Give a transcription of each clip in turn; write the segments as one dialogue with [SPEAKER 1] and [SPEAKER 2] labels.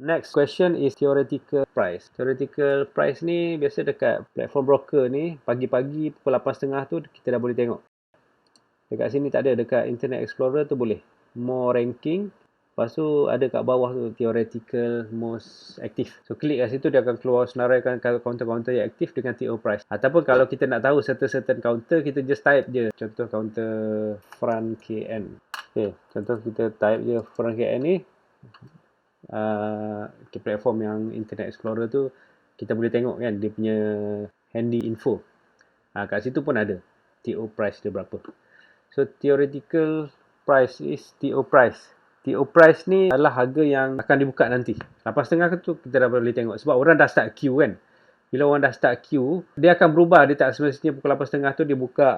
[SPEAKER 1] Next question is theoretical price. Theoretical price ni biasa dekat platform broker ni pagi-pagi pukul 8.30 tu kita dah boleh tengok. Dekat sini tak ada, dekat Internet Explorer tu boleh. More ranking. Lepas tu ada kat bawah tu theoretical most active. So klik kat situ dia akan keluar senaraikan counter-counter yang aktif dengan TO price. Ataupun kalau kita nak tahu certain counter, kita just type je. Contoh counter front KN. Okay, contoh kita type je front KN ni. Platform yang Internet Explorer tu kita boleh tengok kan dia punya handy info. Kat situ pun ada TO price dia berapa. So theoretical price is TO price. TO price ni adalah harga yang akan dibuka nanti. 8.30 tu kita dah boleh tengok sebab orang dah start queue kan. Bila orang dah start queue, dia akan berubah. Dia tak semestinya pukul 8.30 tu dia buka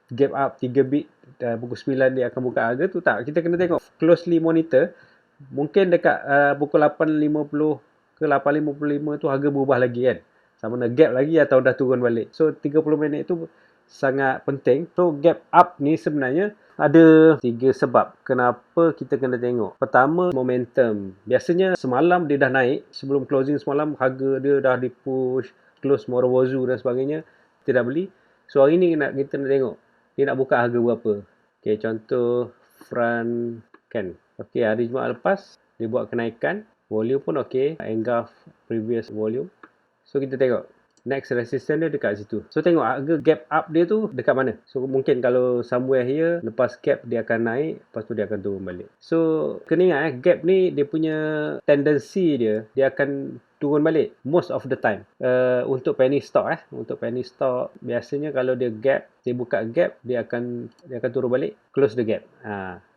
[SPEAKER 1] gap up 3 bit, pukul 9 dia akan buka harga tu. Tak, kita kena tengok closely monitor. Mungkin dekat pukul 8.50 ke 8.55 tu harga berubah lagi kan. Sama ada gap lagi atau dah turun balik. So 30 minit tu sangat penting. So gap up ni sebenarnya ada 3 sebab kenapa kita kena tengok. Pertama, momentum. Biasanya semalam dia dah naik. Sebelum closing semalam harga dia dah di-push, close Morowozu dan sebagainya. Kita dah beli. So hari ni kita nak tengok dia nak buka harga berapa. Okay, contoh front kan. Okey, hari Jumaat lepas dia buat kenaikan, volume pun okey, engulf previous volume. So kita tengok next resistance dia dekat situ. So tengok harga gap up dia tu dekat mana. So mungkin kalau somewhere here, lepas gap dia akan naik, lepas tu dia akan turun balik. So kena ingat gap ni dia punya tendency dia akan turun balik most of the time. Untuk penny stock untuk penny stock biasanya kalau dia gap, dia buka gap, dia akan turun balik, close the gap.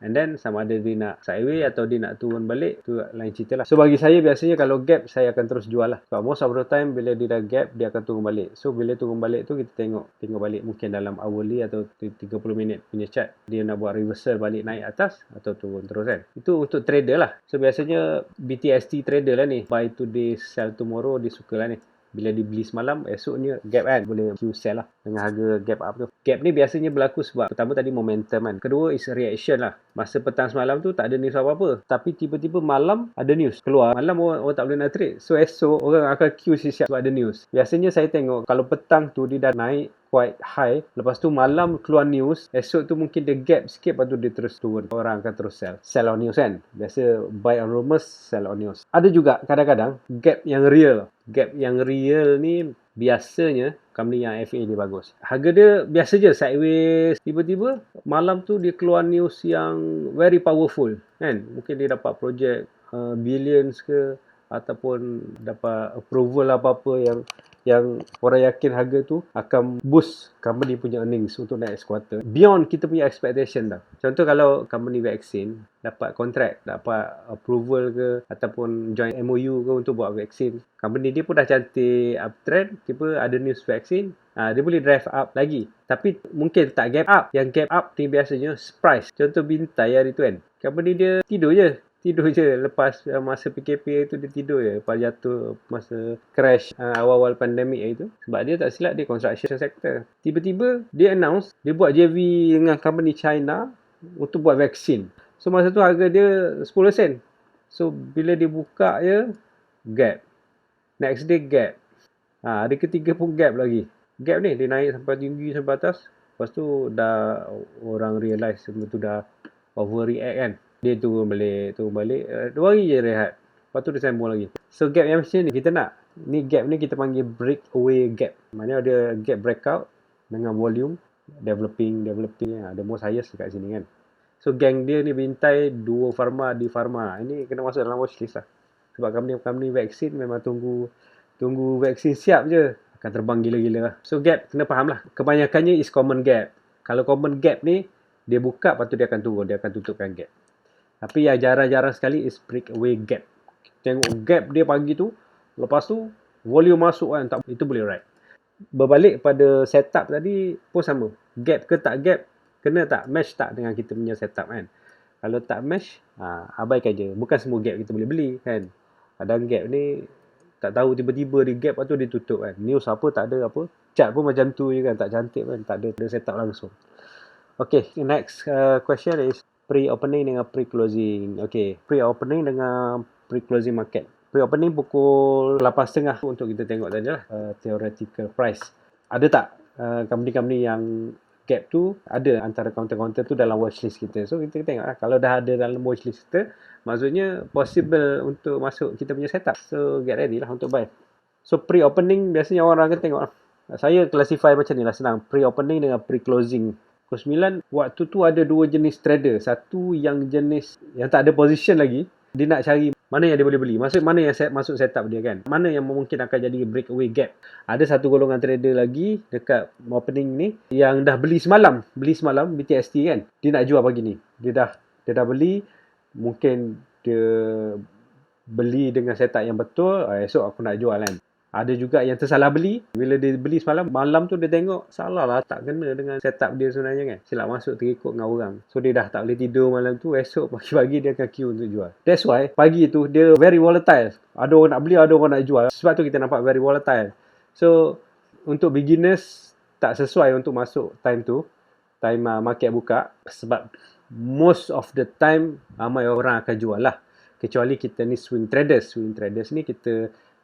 [SPEAKER 1] And then sama ada dia nak sideways atau dia nak turun balik, tu lain cerita lah. So bagi saya biasanya kalau gap saya akan terus jual lah. So most of the time bila dia dah gap dia akan turun balik. So bila turun balik tu kita tengok balik mungkin dalam hourly atau 30 minit punya chart dia nak buat reversal balik naik atas atau turun terus kan. Itu untuk trader lah. So biasanya BTST trader lah ni, buy today sell tomorrow, dia suka lah ni. Bila dibeli semalam, esoknya gap kan, boleh Q sell lah dengan harga gap up tu. Gap ni biasanya berlaku sebab pertama tadi momentum kan. Kedua is reaction lah. Masa petang semalam tu tak ada news apa-apa. Tapi tiba-tiba malam ada news keluar. Malam orang tak boleh nak trade. So esok orang akan Q siap sebab ada news. Biasanya saya tengok kalau petang tu dia dah naik quite high. Lepas tu malam keluar news. Esok tu mungkin dia gap sikit, lepas tu dia terus turun. Orang akan terus sell. Sell on news kan. Biasa buy on rumors, sell on news. Ada juga kadang-kadang gap yang real. Gap yang real ni biasanya company yang FA dia bagus. Harga dia biasa je sideways. Tiba-tiba malam tu dia keluar news yang very powerful kan. Mungkin dia dapat project billions ke, ataupun dapat approval apa-apa yang orang yakin harga tu akan boost company punya earnings untuk next quarter beyond kita punya expectation dah. Contoh kalau company vaksin dapat kontrak, dapat approval ke ataupun join MOU ke untuk buat vaksin, company dia pun dah cantik uptrend, tiba ada news vaksin, dia boleh drive up lagi. Tapi mungkin tak gap up. Yang gap up ni biasanya surprise. Contoh Bintai hari tu kan, company dia tidur je lepas masa PKP itu, dia tidur je lepas jatuh masa crash awal-awal pandemik itu. Sebab dia tak silap dia construction sector. Tiba-tiba dia announce dia buat JV dengan company China untuk buat vaksin. So masa tu harga dia 10 sen. So bila dia buka je gap, next day gap, hari ketiga pun gap lagi. Gap ni dia naik sampai tinggi sampai atas. Lepas tu dah orang realise benda tu dah overreact kan. Dia turun balik 2 hari je rehat. Lepas tu dia sambung lagi. So gap yang macam ni kita nak. Ni gap ni kita panggil breakaway gap. Maknanya ada gap breakout dengan volume developing. Ada most highest dekat sini kan. So gang dia ni Bintai, Duo Pharma, di Pharma. Ini kena masuk dalam watchlist lah. Sebab company vaksin memang tunggu vaksin siap je, akan terbang gila-gila lah. So gap kena faham lah. Kebanyakannya is common gap. Kalau common gap ni dia buka, lepas tu dia akan turun, dia akan tutupkan gap. Tapi yang jarang-jarang sekali is breakaway gap. Tengok gap dia pagi tu, lepas tu volume masuk kan, tak, itu boleh ride. Berbalik pada setup tadi pun sama. Gap ke tak gap, kena tak match tak dengan kita punya setup kan. Kalau tak match, abaikan je. Bukan semua gap kita boleh beli kan. Kadang gap ni tak tahu tiba-tiba dia gap, lepas tu dia tutup kan. News apa tak ada apa. Chart pun macam tu je kan, tak cantik kan, tak ada setup langsung. Okay, next question is pre-opening dengan pre-closing. Okay, pre-opening dengan pre-closing market. Pre-opening pukul 8.30 untuk kita tengok tadi lah, theoretical price. Ada tak company-company yang gap tu ada antara counter-counter tu dalam watchlist kita. So kita tengok lah, kalau dah ada dalam watchlist kita, maksudnya possible untuk masuk kita punya setup. So get ready lah untuk buy. So pre-opening biasanya orang akan tengok lah. Saya classify macam ni lah, senang. Pre-opening dengan pre-closing. Pukul 9, waktu tu ada dua jenis trader. Satu yang jenis yang tak ada position lagi, dia nak cari mana yang dia boleh beli. Maksud mana yang masuk setup dia kan. Mana yang mungkin akan jadi breakaway gap. Ada satu golongan trader lagi dekat opening ni yang dah beli semalam BTST kan. Dia nak jual pagi ni. Dia dah beli, mungkin dia beli dengan setup yang betul, esok aku nak jual kan. Ada juga yang tersalah beli. Bila dia beli semalam, malam tu dia tengok salah lah, tak kena dengan setup dia sebenarnya kan. Silap masuk terikut dengan orang. So dia dah tak boleh tidur malam tu. Esok pagi-pagi dia akan queue untuk jual. That's why pagi tu dia very volatile. Ada orang nak beli, ada orang nak jual. Sebab tu kita nampak very volatile. So untuk beginners tak sesuai untuk masuk time tu, time market buka. Sebab most of the time ramai orang akan jual lah. Kecuali kita ni swing traders. Swing traders ni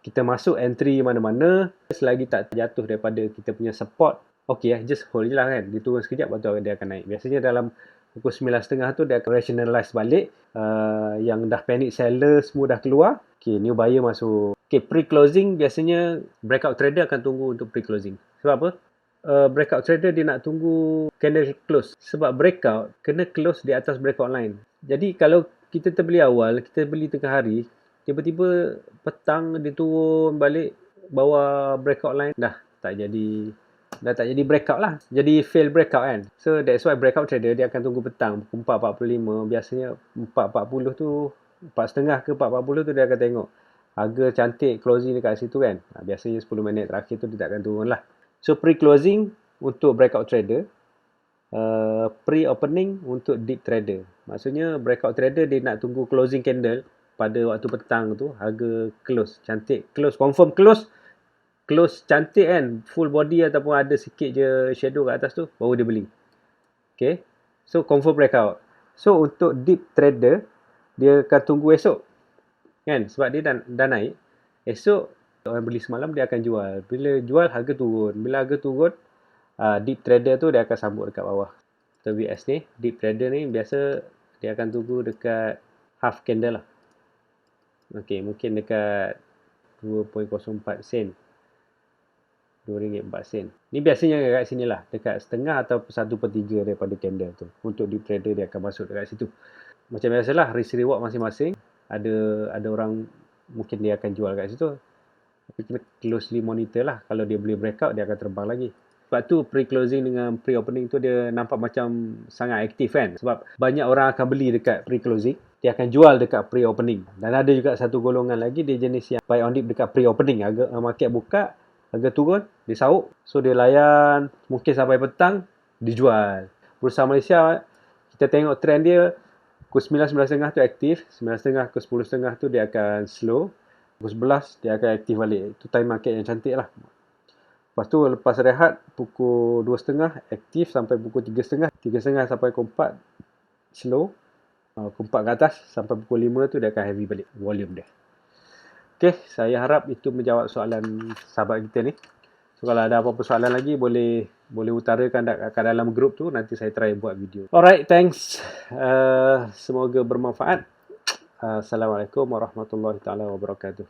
[SPEAKER 1] kita masuk entry mana-mana, selagi tak jatuh daripada kita punya support, okay just hold je lah kan. Dia turun sekejap, lepas tu dia akan naik. Biasanya dalam pukul 9.30 tu dia akan rationalize balik. Yang dah panic seller semua dah keluar. Okay, new buyer masuk. Okay, pre-closing biasanya breakout trader akan tunggu untuk pre-closing. Sebab apa? Breakout trader dia nak tunggu candle close. Sebab breakout kena close di atas breakout line. Jadi kalau kita terbeli awal, kita beli tengah hari, tiba-tiba petang dia turun balik bawah breakout line, dah tak jadi breakout lah, jadi fail breakout kan. So that's why breakout trader dia akan tunggu petang pukul 4.45. Biasanya 4.40 tu, 4.30 ke 4.40 tu dia akan tengok harga cantik closing dekat situ kan. Biasanya 10 minit terakhir tu dia tak akan turun lah. So pre-closing untuk breakout trader, pre-opening untuk deep trader. Maksudnya breakout trader dia nak tunggu closing candle pada waktu petang tu, harga close cantik, close confirm close cantik kan, full body ataupun ada sikit je shadow kat atas tu, baru dia beli. Okay, so confirm breakout. So untuk deep trader dia akan tunggu esok kan, sebab dia dah naik. Esok orang beli semalam dia akan jual. Bila jual harga turun. Bila harga turun, deep trader tu dia akan sambut dekat bawah. So VS ni, deep trader ni biasa dia akan tunggu dekat half candle lah. Okay, mungkin dekat 2.04 sen. RM2.04. Ni biasanya dekat sini lah. Dekat setengah atau 1/3 daripada candle tu. Untuk deep trader dia akan masuk dekat situ. Macam biasalah, risk reward masing-masing. Ada orang mungkin dia akan jual kat situ. Tapi kita closely monitor lah. Kalau dia boleh breakout, dia akan terbang lagi. Sebab tu pre-closing dengan pre-opening tu dia nampak macam sangat aktif kan. Sebab banyak orang akan beli dekat pre-closing, dia akan jual dekat pre-opening. Dan ada juga satu golongan lagi, dia jenis yang buy on dip dekat pre-opening. Harga market buka, harga turun, dia sauk. So dia layan mungkin sampai petang, dijual. Bursa Malaysia, kita tengok trend dia, pukul 9, 9.30 tu aktif, 9.30 ke 10.30 tu dia akan slow, pukul 11 dia akan aktif balik. Itu time market yang cantik lah. Lepas tu lepas rehat pukul 2.30 aktif sampai pukul 3.30. 3.30 sampai pukul 4 slow. Pukul 4 ke atas sampai pukul 5 tu dia akan heavy balik volume dia. Okay, saya harap itu menjawab soalan sahabat kita ni. So kalau ada apa-apa soalan lagi boleh utarakan kat dalam grup tu, nanti saya try buat video. Alright, thanks. Semoga bermanfaat. Assalamualaikum warahmatullahi taala wabarakatuh.